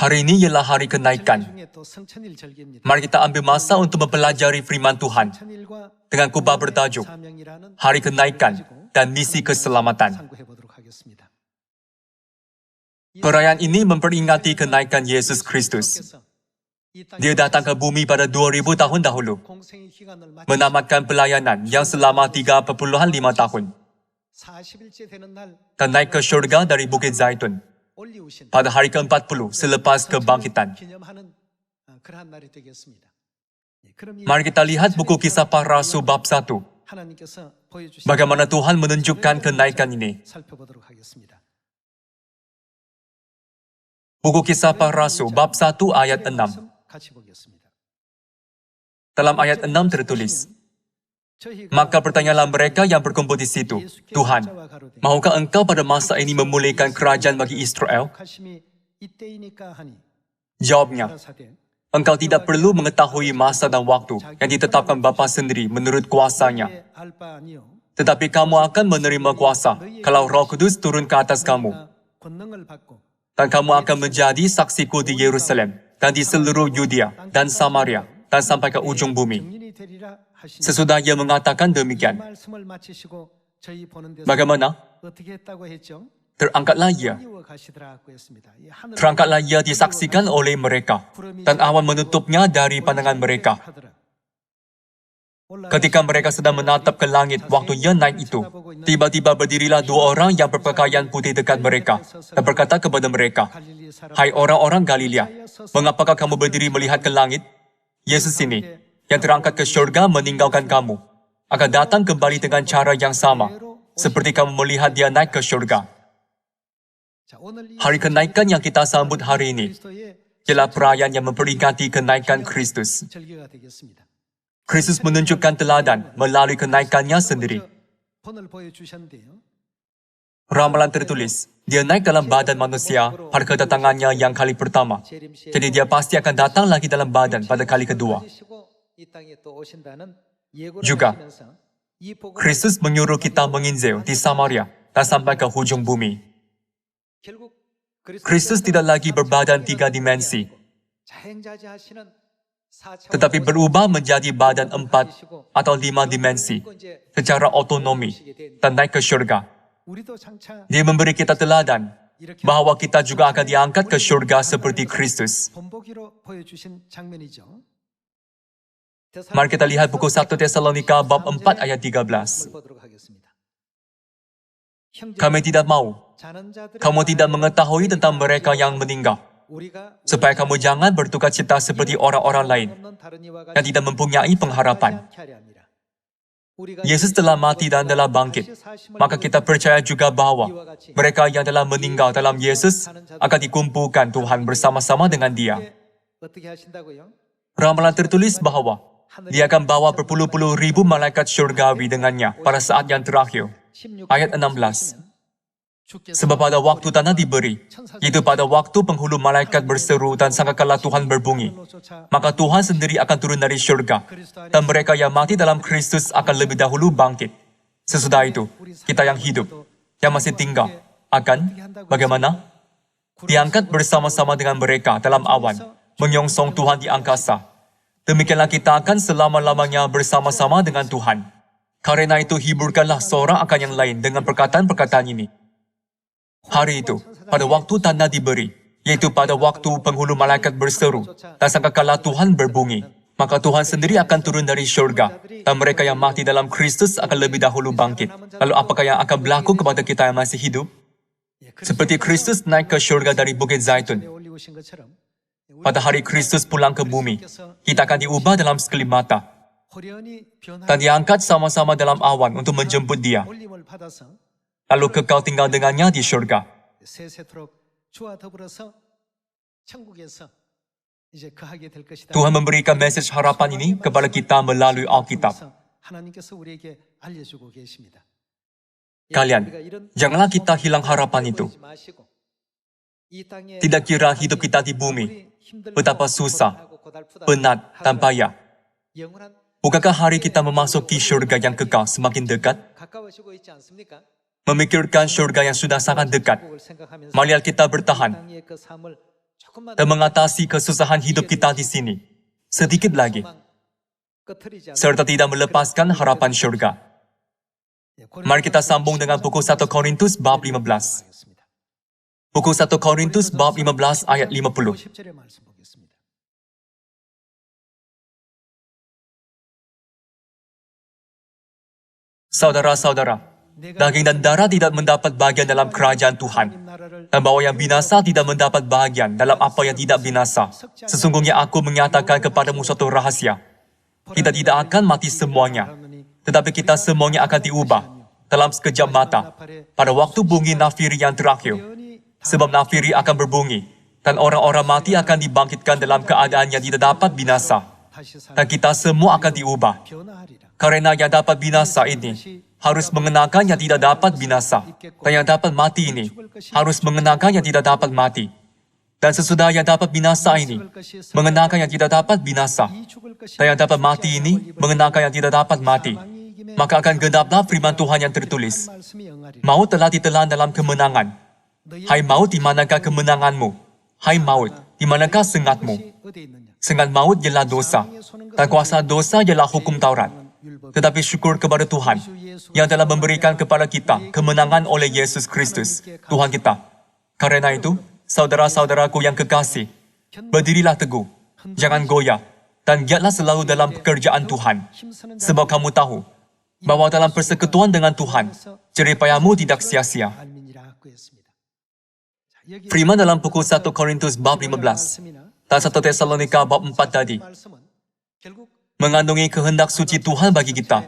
Hari ini ialah hari kenaikan. Mari kita ambil masa untuk mempelajari firman Tuhan dengan kubah bertajuk Hari Kenaikan dan Misi Keselamatan. Perayaan ini memperingati kenaikan Yesus Kristus. Dia datang ke bumi pada 2000 tahun dahulu, menamatkan pelayanan yang selama 3,5 tahun, dan naik ke syurga dari Bukit Zaitun pada hari ke-40 selepas kebangkitan. Mari kita lihat buku Kisah Para Rasul bab 1. Bagaimana Tuhan menunjukkan kenaikan ini. Buku Kisah Para Rasul bab 1 ayat 6. Dalam ayat 6 tertulis, maka bertanyalah mereka yang berkumpul di situ, Tuhan, mahukah engkau pada masa ini memulihkan kerajaan bagi Israel? Jawabnya, engkau tidak perlu mengetahui masa dan waktu yang ditetapkan Bapa sendiri menurut kuasanya. Tetapi kamu akan menerima kuasa kalau Roh Kudus turun ke atas kamu. Dan kamu akan menjadi saksiku di Yerusalem dan di seluruh Yudea dan Samaria dan sampai ke ujung bumi. Sesudah ia mengatakan demikian, bagaimana? Terangkatlah ia. Terangkatlah ia disaksikan oleh mereka, dan awan menutupnya dari pandangan mereka. Ketika mereka sedang menatap ke langit waktu ia naik itu, tiba-tiba berdirilah 2 orang yang berpakaian putih dekat mereka, dan berkata kepada mereka, hai orang-orang Galilea, mengapakah kamu berdiri melihat ke langit? Yesus ini, yang terangkat ke syurga meninggalkan kamu, akan datang kembali dengan cara yang sama, seperti kamu melihat dia naik ke syurga. Hari kenaikan yang kita sambut hari ini, ialah perayaan yang memperingati kenaikan Kristus. Kristus menunjukkan teladan melalui kenaikannya sendiri. Ramalan tertulis, dia naik dalam badan manusia pada kedatangannya yang kali pertama. Jadi dia pasti akan datang lagi dalam badan pada kali kedua. Juga, Kristus menyuruh kita menginjil di Samaria dan sampai ke hujung bumi. Kristus tidak lagi berbadan 3 dimensi, tetapi berubah menjadi badan 4 atau 5 dimensi secara otonomi dan naik ke syurga. Dia memberi kita teladan bahwa kita juga akan diangkat ke syurga seperti Kristus. Mari kita lihat buku 1 Tesalonika bab 4 ayat 13. Kami tidak mau, kamu tidak mengetahui tentang mereka yang meninggal, supaya kamu jangan bertukar cita seperti orang-orang lain yang tidak mempunyai pengharapan. Yesus telah mati dan telah bangkit, maka kita percaya juga bahwa mereka yang telah meninggal dalam Yesus akan dikumpulkan Tuhan bersama-sama dengan Dia. Ramalan tertulis bahwa Dia akan bawa berpuluh-puluh ribu malaikat syurgawi dengannya pada saat yang terakhir. Ayat 16. Sebab pada waktu tanah diberi, yaitu pada waktu penghulu malaikat berseru dan sangkakala Tuhan berbunyi, maka Tuhan sendiri akan turun dari syurga, dan mereka yang mati dalam Kristus akan lebih dahulu bangkit. Sesudah itu, kita yang hidup, yang masih tinggal, akan bagaimana? Diangkat bersama-sama dengan mereka dalam awan, menyongsong Tuhan di angkasa. Demikianlah kita akan selama-lamanya bersama-sama dengan Tuhan. Karena itu hiburkanlah seorang akan yang lain dengan perkataan-perkataan ini. Hari itu, pada waktu tanda diberi, yaitu pada waktu penghulu malaikat berseru, dan sangkakala Tuhan berbunyi, maka Tuhan sendiri akan turun dari syurga, dan mereka yang mati dalam Kristus akan lebih dahulu bangkit. Lalu apakah yang akan berlaku kepada kita yang masih hidup? Seperti Kristus naik ke syurga dari Bukit Zaitun, pada hari Kristus pulang ke bumi, kita akan diubah dalam sekelip mata, dan diangkat sama-sama dalam awan untuk menjemput Dia. Lalu kekal tinggal dengannya di syurga. Tuhan memberikan mesej harapan ini kepada kita melalui Alkitab. Kalian, janganlah kita hilang harapan itu. Tidak kira hidup kita di bumi, betapa susah, penat, dan payah. Bukankah hari kita memasuki syurga yang kekal semakin dekat? Memikirkan syurga yang sudah sangat dekat, marilah kita bertahan. dan mengatasi kesusahan hidup kita di sini. Sedikit lagi. Serta tidak melepaskan harapan syurga. Mari kita sambung dengan buku 1 Korintus bab 15. Buku 1 Korintus bab 15 ayat 50. Saudara-saudara, daging dan darah tidak mendapat bagian dalam kerajaan Tuhan, dan bahwa yang binasa tidak mendapat bagian dalam apa yang tidak binasa. Sesungguhnya aku menyatakan kepadamu suatu rahasia. Kita tidak akan mati semuanya, tetapi kita semuanya akan diubah dalam sekejap mata, pada waktu bunyi nafiri yang terakhir. Sebab nafiri akan berbunyi, dan orang-orang mati akan dibangkitkan dalam keadaan yang tidak dapat binasa, dan kita semua akan diubah. Karena yang dapat binasa ini harus mengenakan yang tidak dapat binasa, dan yang dapat mati ini harus mengenakan yang tidak dapat mati. Dan sesudah yang dapat binasa ini mengenakan yang tidak dapat binasa, dan yang dapat mati ini mengenakan yang tidak dapat mati, maka akan genaplah firman Tuhan yang tertulis. Maut telah ditelan dalam kemenangan. Hai maut, di manakah kemenanganmu? Hai maut, di manakah sengatmu? Sengat maut ialah dosa, dan kuasa dosa ialah hukum Taurat. Tetapi syukur kepada Tuhan yang telah memberikan kepada kita kemenangan oleh Yesus Kristus, Tuhan kita. Karena itu, saudara-saudaraku yang kekasih, berdirilah teguh, jangan goyah, dan giatlah selalu dalam pekerjaan Tuhan. Sebab kamu tahu bahwa dalam persekutuan dengan Tuhan, jerih payahmu tidak sia-sia. Firman dalam buku 1 Korintus bab 15 dan 1 Tesalonika bab 4 tadi mengandungi kehendak suci Tuhan bagi kita.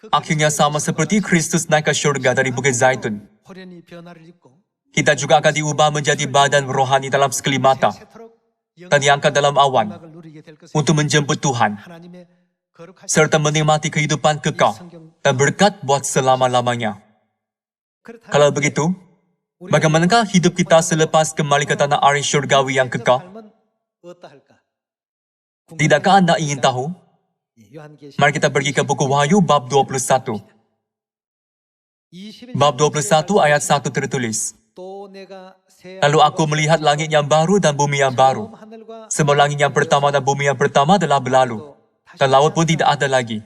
Akhirnya sama seperti Kristus naik ke syurga dari Bukit Zaitun, kita juga akan diubah menjadi badan rohani dalam sekeli mata dan diangkat dalam awan untuk menjemput Tuhan serta menikmati kehidupan kekal dan berkat buat selama-lamanya. Kalau begitu, bagaimanakah hidup kita selepas kembali ke tanah air syurgawi yang kekal? Tidakkah Anda ingin tahu? Mari kita pergi ke buku Wahyu bab 21. Bab 21 ayat 1 tertulis. Lalu aku melihat langit yang baru dan bumi yang baru. Sebab langit yang pertama dan bumi yang pertama telah berlalu, dan laut pun tidak ada lagi.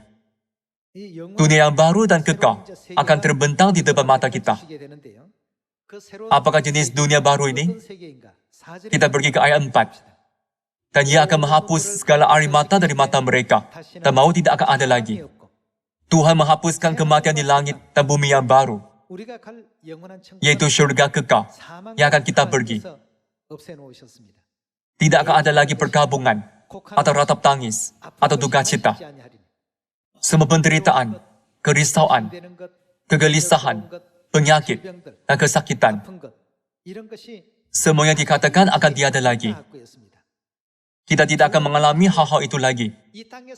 Dunia yang baru dan kekal akan terbentang di depan mata kita. Apakah jenis dunia baru ini? Kita pergi ke ayat 4. Dan ia akan menghapus segala air mata dari mata mereka, dan maut tidak akan ada lagi. Tuhan menghapuskan kematian di langit dan bumi yang baru, yaitu syurga kekal yang akan kita pergi. Tidak akan ada lagi perkabungan, atau ratap tangis, atau duka cita. Semua penderitaan, kerisauan, kegelisahan, penyakit, dan kesakitan, semuanya dikatakan akan tiada lagi. Kita tidak akan mengalami hal-hal itu lagi,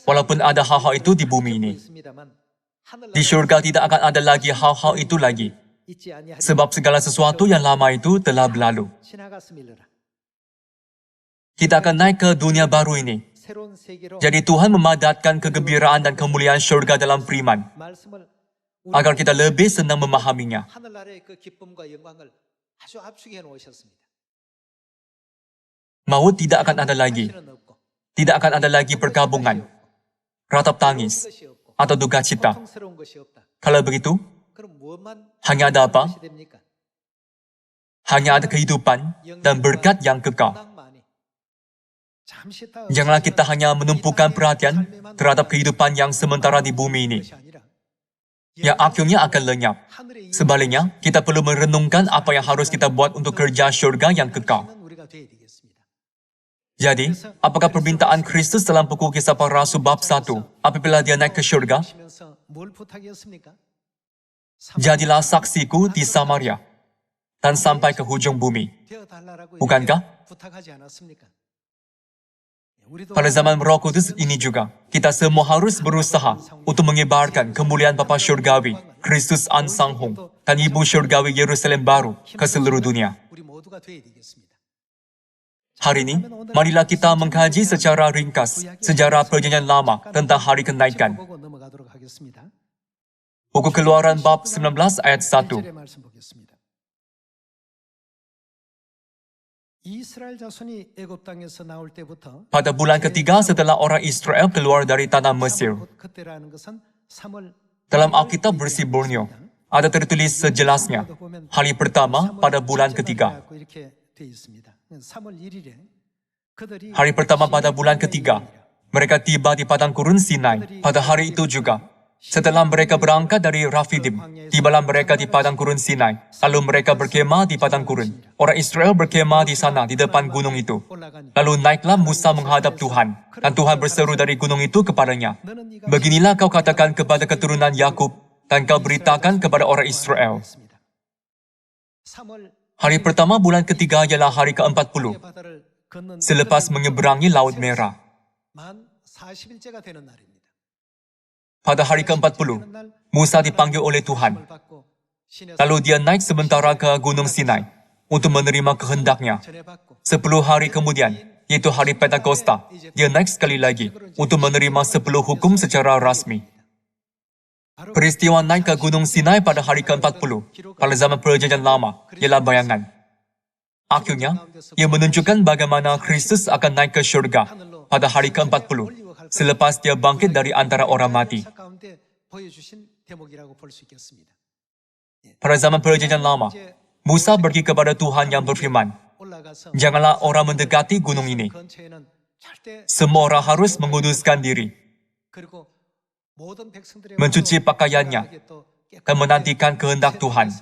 walaupun ada hal-hal itu di bumi ini. Di syurga tidak akan ada lagi hal-hal itu lagi, sebab segala sesuatu yang lama itu telah berlalu. Kita akan naik ke dunia baru ini. Jadi Tuhan memadatkan kegembiraan dan kemuliaan syurga dalam firman, agar kita lebih senang memahaminya. Maut tidak akan ada lagi. Tidak akan ada lagi perkabungan, ratap tangis, atau duka cita. Kalau begitu, hanya ada apa? Hanya ada kehidupan dan berkat yang kekal. Janganlah kita hanya menumpukan perhatian terhadap kehidupan yang sementara di bumi ini, yang akhirnya akan lenyap. Sebaliknya, kita perlu merenungkan apa yang harus kita buat untuk kerja syurga yang kekal. Jadi, apakah permintaan Kristus dalam buku Kisah Para Rasul bab 1 apabila dia naik ke syurga? Jadilah saksiku di Samaria dan sampai ke hujung bumi. Bukankah? Pada zaman Roh Kudus ini juga, kita semua harus berusaha untuk menyebarkan kemuliaan Bapa Syurgawi, Kristus An Sang Hong, dan Ibu Syurgawi Yerusalem baru ke seluruh dunia. Hari ini, marilah kita mengkaji secara ringkas sejarah Perjanjian Lama tentang hari kenaikan. Buku Keluaran bab 19 ayat 1. Pada bulan ketiga setelah orang Israel keluar dari tanah Mesir. Dalam Alkitab versi Borneo, ada tertulis sejelasnya, hari pertama pada bulan ketiga. Hari pertama pada bulan ketiga, mereka tiba di padang gurun Sinai pada hari itu juga. Setelah mereka berangkat dari Rafidim, tibalah mereka di padang gurun Sinai. Lalu mereka berkemah di padang gurun. Orang Israel berkemah di sana, di depan gunung itu. Lalu naiklah Musa menghadap Tuhan. Dan Tuhan berseru dari gunung itu kepadanya, "Beginilah kau katakan kepada keturunan Yakub, dan kau beritakan kepada orang Israel." Hari pertama bulan ketiga ialah hari ke-40, selepas menyeberangi Laut Merah. Pada hari ke-40, Musa dipanggil oleh Tuhan. Lalu dia naik sementara ke Gunung Sinai untuk menerima kehendaknya. 10 hari kemudian, yaitu hari Pentakosta, dia naik sekali lagi untuk menerima 10 hukum secara rasmi. Peristiwa naik ke Gunung Sinai pada hari ke-40, pada zaman Perjanjian Lama, ialah bayangan. Akhirnya, ia menunjukkan bagaimana Kristus akan naik ke syurga pada hari ke-40, selepas dia bangkit dari antara orang mati. Pada zaman Perjanjian Lama, Musa pergi kepada Tuhan yang berfirman, "Janganlah orang mendekati gunung ini. Semua orang harus menguduskan diri, mencuci pakaiannya, dan menantikan kehendak Tuhan."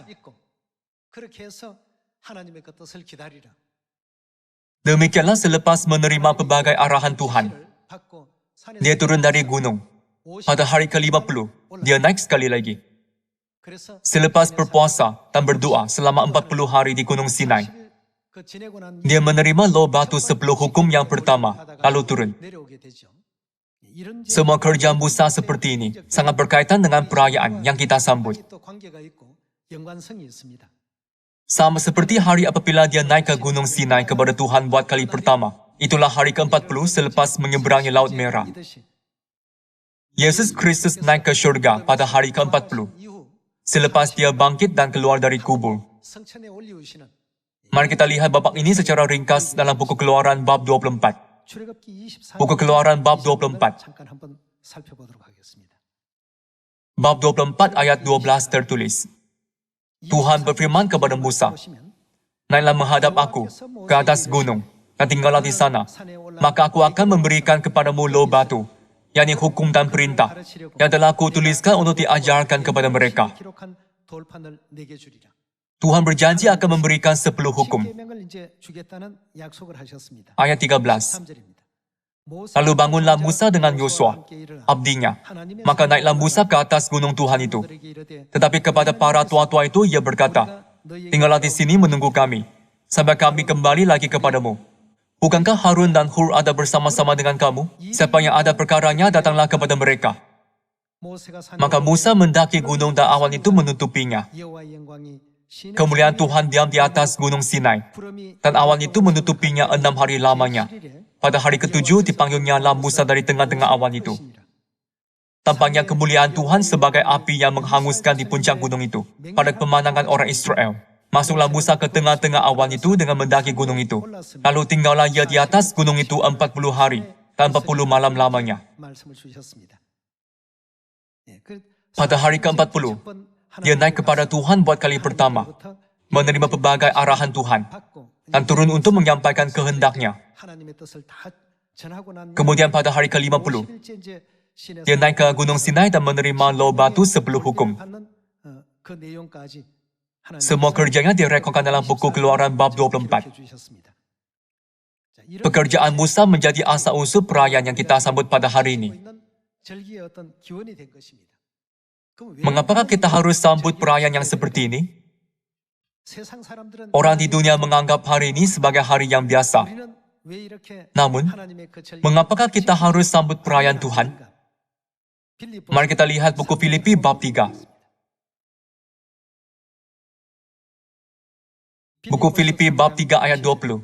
Demikianlah selepas menerima pelbagai arahan Tuhan, dia turun dari gunung. Pada hari ke-50, dia naik sekali lagi. Selepas berpuasa dan berdoa selama 40 hari di Gunung Sinai, dia menerima loh batu 10 hukum yang pertama, lalu turun. Semua kerja Musa seperti ini sangat berkaitan dengan perayaan yang kita sambut. Sama seperti hari apabila dia naik ke Gunung Sinai kepada Tuhan buat kali pertama. Itulah hari ke-40 selepas menyeberangi Laut Merah. Yesus Kristus naik ke syurga pada hari ke-40, selepas dia bangkit dan keluar dari kubur. Mari kita lihat babak ini secara ringkas dalam buku Keluaran bab 24. Buku Keluaran bab 24. Bab 24 ayat 12 tertulis, Tuhan berfirman kepada Musa, "Naiklah menghadap aku ke atas gunung, dan tinggallah di sana. Maka aku akan memberikan kepadamu loh batu, yakni hukum dan perintah, yang telah aku tuliskan untuk diajarkan kepada mereka." Tuhan berjanji akan memberikan 10 hukum. Ayat 13. Lalu bangunlah Musa dengan Yosua, abdinya. Maka naiklah Musa ke atas gunung Tuhan itu. Tetapi kepada para tua-tua itu ia berkata, "Tinggallah di sini menunggu kami, sampai kami kembali lagi kepadamu. Bukankah Harun dan Hur ada bersama-sama dengan kamu? Siapa yang ada perkaranya, datanglah kepada mereka." Maka Musa mendaki gunung dan awan itu menutupinya. Kemuliaan Tuhan diam di atas gunung Sinai, dan awan itu menutupinya 6 hari lamanya. Pada hari ke-7 dipanggilnya lah Musa dari tengah-tengah awan itu. Tampaknya kemuliaan Tuhan sebagai api yang menghanguskan di puncak gunung itu. Pada pemandangan orang Israel, masuklah Musa ke tengah-tengah awan itu dengan mendaki gunung itu. Lalu tinggallah ia di atas gunung itu 40 hari dan 40 malam lamanya. Pada hari ke-40, dia naik kepada Tuhan buat kali pertama, menerima pelbagai arahan Tuhan, dan turun untuk menyampaikan kehendaknya. Kemudian pada hari ke-50, dia naik ke Gunung Sinai dan menerima loh batu 10 hukum. Semua kerjanya direkodkan dalam buku Keluaran bab 24. Pekerjaan Musa menjadi asal-usul perayaan yang kita sambut pada hari ini. Mengapakah kita harus sambut perayaan yang seperti ini? Orang di dunia menganggap hari ini sebagai hari yang biasa. Namun, mengapakah kita harus sambut perayaan Tuhan? Mari kita lihat buku Filipi bab 3. Buku Filipi bab 3 ayat 20.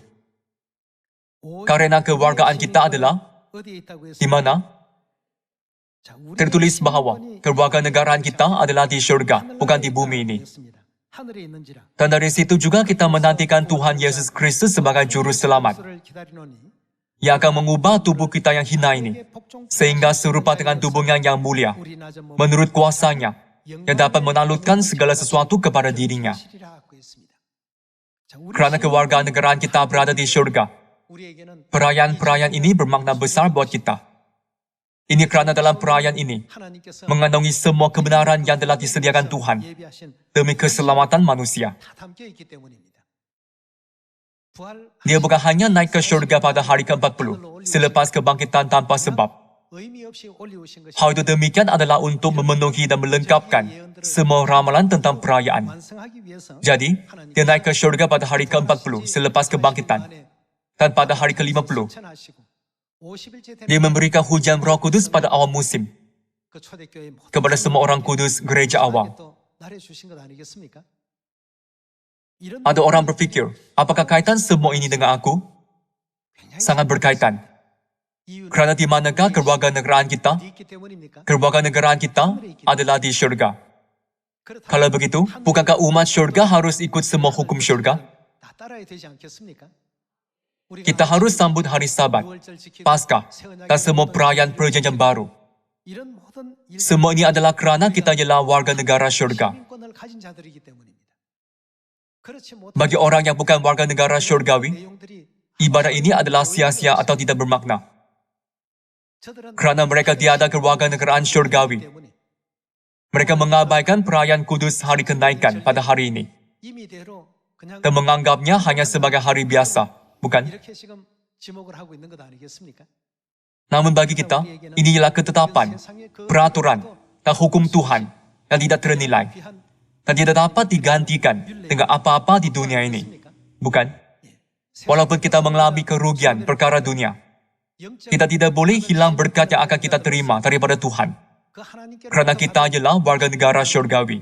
Karena kewargaan kita adalah di mana? Tertulis bahwa kewarganegaraan kita adalah di syurga, bukan di bumi ini. Dan dari situ juga kita menantikan Tuhan Yesus Kristus sebagai Juru Selamat, yang akan mengubah tubuh kita yang hina ini, sehingga serupa dengan tubuhnya yang mulia, menurut kuasanya, yang dapat menaklukkan segala sesuatu kepada dirinya. Karena kewarganegaraan kita berada di surga, perayaan-perayaan ini bermakna besar buat kita. Ini karena dalam perayaan ini, mengandungi semua kebenaran yang telah disediakan Tuhan demi keselamatan manusia. Dia bukan hanya naik ke surga pada hari ke-40, selepas kebangkitan tanpa sebab. Hal itu demikian adalah untuk memenuhi dan melengkapkan semua ramalan tentang perayaan. Jadi, dia naik ke surga pada hari ke-40, selepas kebangkitan. Dan pada hari ke-50, dia memberikan hujan Roh Kudus pada awal musim kepada semua orang kudus gereja awal. Ada orang berpikir, apakah kaitan semua ini dengan aku? Sangat berkaitan. Karena di manakah kewarganegaraan kita? Kewarganegaraan kita adalah di surga. Kalau begitu, bukankah umat surga harus ikut semua hukum surga? Kita harus sambut hari Sabat, Paskah, dan semua perayaan perjanjian baru. Semua ini adalah kerana kita ialah warga negara surga. Bagi orang yang bukan warga negara surgawi, ibadah ini adalah sia-sia atau tidak bermakna. Kerana mereka tiada kewarganegaraan surgawi, mereka mengabaikan perayaan kudus hari kenaikan pada hari ini dan menganggapnya hanya sebagai hari biasa, bukan? Namun bagi kita, ini ialah ketetapan, peraturan, dan hukum Tuhan yang tidak ternilai dan tidak dapat digantikan dengan apa-apa di dunia ini, bukan? Walaupun kita mengalami kerugian perkara dunia, kita tidak boleh hilang berkat yang akan kita terima daripada Tuhan, kerana kita ialah warga negara surgawi.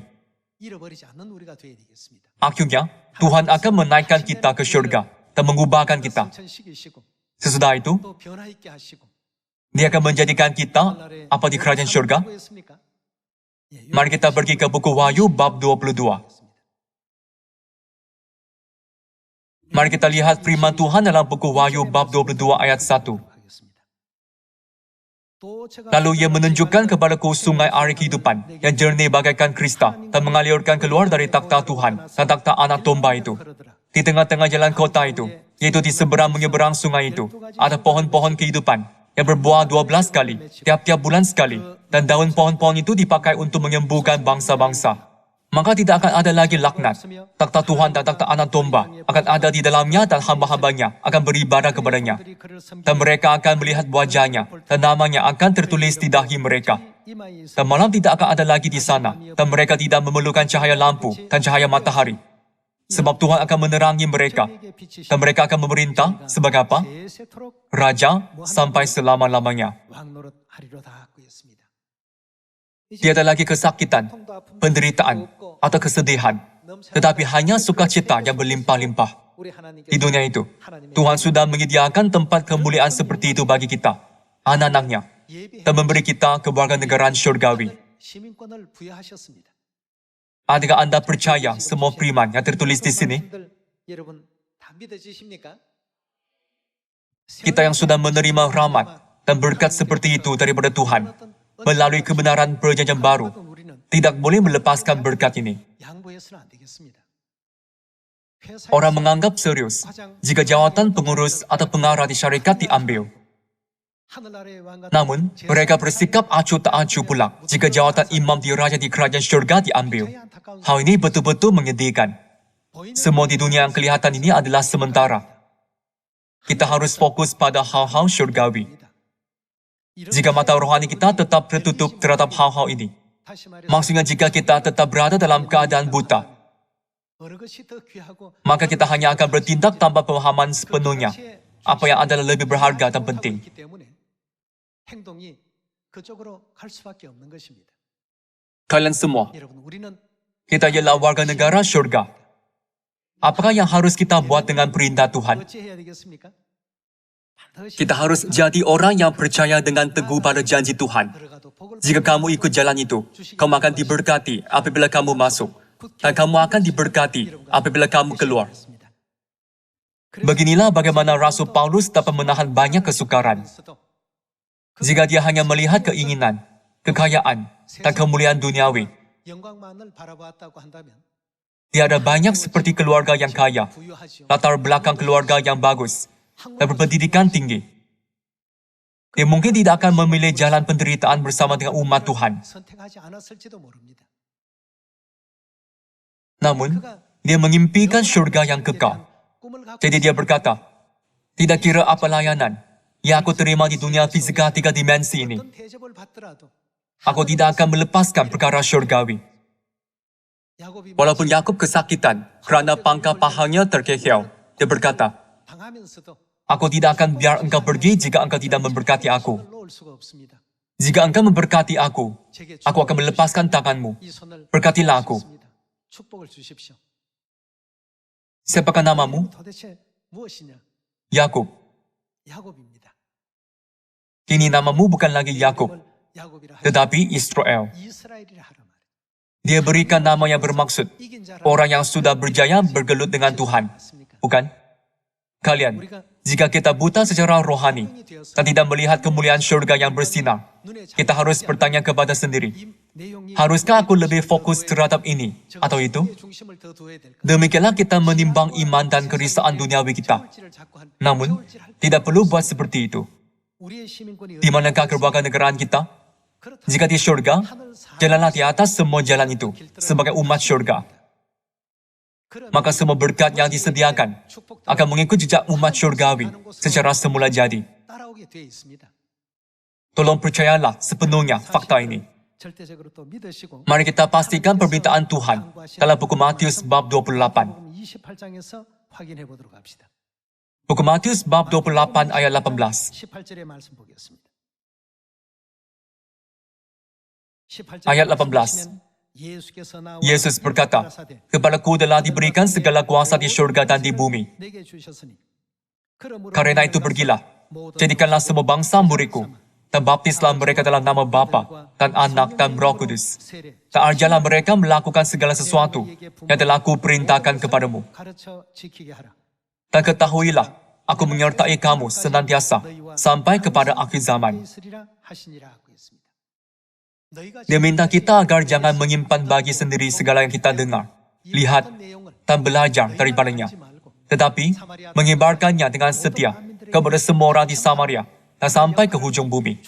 Akhirnya, Tuhan akan menaikkan kita ke surga dan mengubahkan kita. Sesudah itu, Dia akan menjadikan kita apa di kerajaan surga? Mari kita pergi ke buku Wahyu bab 22. Mari kita lihat firman Tuhan dalam buku Wahyu bab 22 ayat 1. Lalu ia menunjukkan kepadaku sungai air kehidupan yang jernih bagaikan kristal dan mengalirkan keluar dari takhta Tuhan dan takhta anak domba itu. Di tengah-tengah jalan kota itu, yaitu di seberang-menyeberang sungai itu, ada pohon-pohon kehidupan yang berbuah 12 kali, tiap-tiap bulan sekali, dan daun pohon-pohon itu dipakai untuk menyembuhkan bangsa-bangsa. Maka tidak akan ada lagi laknat. Takhta Tuhan dan takhta anak domba akan ada di dalamnya dan hamba-hambanya akan beribadah kepadanya. Dan mereka akan melihat wajahnya dan namanya akan tertulis di dahi mereka. Dan malam tidak akan ada lagi di sana dan mereka tidak memerlukan cahaya lampu dan cahaya matahari. Sebab Tuhan akan menerangi mereka dan mereka akan memerintah sebagai apa? Raja sampai selama-lamanya. Tiada lagi kesakitan, penderitaan, atau kesedihan, tetapi hanya sukacita yang berlimpah-limpah. Di dunia itu, Tuhan sudah menyediakan tempat kemuliaan seperti itu bagi kita, anak-anaknya, dan memberi kita kewarganegaraan surgawi. Adakah Anda percaya semua firman yang tertulis di sini? Kita yang sudah menerima rahmat dan berkat seperti itu daripada Tuhan, melalui kebenaran perjanjian baru, tidak boleh melepaskan berkat ini. Orang menganggap serius jika jawatan pengurus atau pengarah di syarikat diambil. Namun, mereka bersikap acuh tak acuh pula jika jawatan imam diraja di kerajaan syurga diambil. Hal ini betul-betul menyedihkan. Semua di dunia yang kelihatan ini adalah sementara. Kita harus fokus pada hal-hal syurgawi. Jika mata rohani kita tetap tertutup terhadap hal-hal ini, maksudnya jika kita tetap berada dalam keadaan buta, maka kita hanya akan bertindak tanpa pemahaman sepenuhnya apa yang adalah lebih berharga dan penting. Kalian semua, kita ialah warga negara syurga. Apakah yang harus kita buat dengan perintah Tuhan? Kita harus jadi orang yang percaya dengan teguh pada janji Tuhan. Jika kamu ikut jalan itu, kamu akan diberkati apabila kamu masuk. dan kamu akan diberkati apabila kamu keluar. Beginilah bagaimana Rasul Paulus dapat menahan banyak kesukaran. Jika dia hanya melihat keinginan, kekayaan, dan kemuliaan duniawi, dia ada banyak seperti keluarga yang kaya, latar belakang keluarga yang bagus, dan berpendidikan tinggi. Dia mungkin tidak akan memilih jalan penderitaan bersama dengan umat Tuhan. Namun, dia mengimpikan syurga yang kekal. Jadi dia berkata, tidak kira apa layanan yang aku terima di dunia fisika 3 dimensi ini, aku tidak akan melepaskan perkara syurgawi. Walaupun Yakub kesakitan kerana pangkal pahanya terkehiau, dia berkata, aku tidak akan biar engkau pergi jika engkau tidak memberkati aku. Jika engkau memberkati aku akan melepaskan tanganmu. Berkatilah aku. Siapakah namamu? Yakub. Kini namamu bukan lagi Yakub, tetapi Israel. Dia berikan nama yang bermaksud orang yang sudah berjaya bergelut dengan Tuhan. Bukan? Kalian, jika kita buta secara rohani dan tidak melihat kemuliaan syurga yang bersinar, kita harus bertanya kepada sendiri, haruskah aku lebih fokus terhadap ini atau itu? Demikianlah kita menimbang iman dan kerisaan duniawi kita. Namun, tidak perlu buat seperti itu. Di manakah kewarganegaraan kita? Jika di syurga, jalanlah di atas semua jalan itu sebagai umat syurga. Maka semua berkat yang disediakan akan mengikut jejak umat syurgawi secara semula jadi. Tolong percayalah sepenuhnya fakta ini. Mari kita pastikan permintaan Tuhan dalam buku Matius bab 28. Buku Matius bab 28 ayat 18. Ayat 18. Yesus berkata, kepadaku telah diberikan segala kuasa di syurga dan di bumi. Karena itu pergilah, jadikanlah semua bangsa muridku, dan baptislah mereka dalam nama Bapa dan Anak dan Roh Kudus. Dan ajarlah mereka melakukan segala sesuatu yang telah aku perintahkan kepadamu. Dan ketahuilah, aku menyertai kamu senantiasa sampai kepada akhir zaman. Dia minta kita agar jangan menyimpan bagi sendiri segala yang kita dengar, lihat, dan belajar daripadanya. Tetapi, menyebarkannya dengan setia kepada semua orang di Samaria dan sampai ke hujung bumi.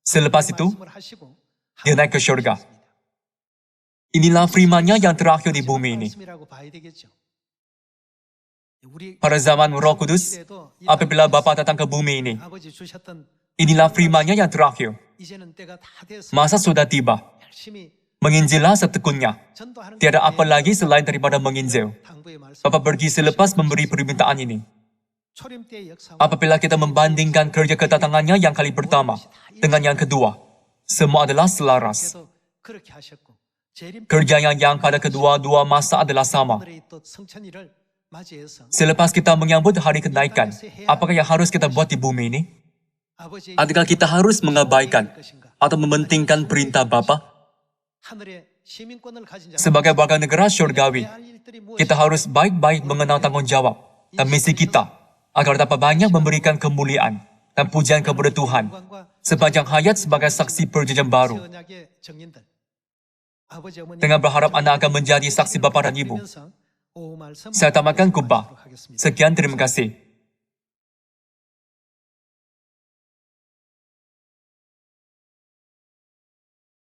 Selepas itu, dia naik ke syurga. Inilah firman-Nya yang terakhir di bumi ini. Pada zaman Roh Kudus, apabila Bapa datang ke bumi ini, inilah firman-Nya yang terakhir. Masa sudah tiba. Menginjillah setekunnya. Tiada apa lagi selain daripada menginjil. Bapa pergi selepas memberi permintaan ini. Apabila kita membandingkan kerja kedatangannya yang kali pertama dengan yang kedua, semua adalah selaras. Kerjanya yang pada kedua-dua masa adalah sama. Selepas kita menyambut hari kenaikan, apakah yang harus kita buat di bumi ini? Adakah kita harus mengabaikan atau mementingkan perintah Bapa? Sebagai warga negara syurgawi, kita harus baik-baik mengenal tanggung jawab dan misi kita agar dapat banyak memberikan kemuliaan dan pujian kepada Tuhan sepanjang hayat sebagai saksi perjanjian baru. Dengan berharap Anda akan menjadi saksi Bapa dan Ibu, saya tamatkan khutbah. Sekian, terima kasih.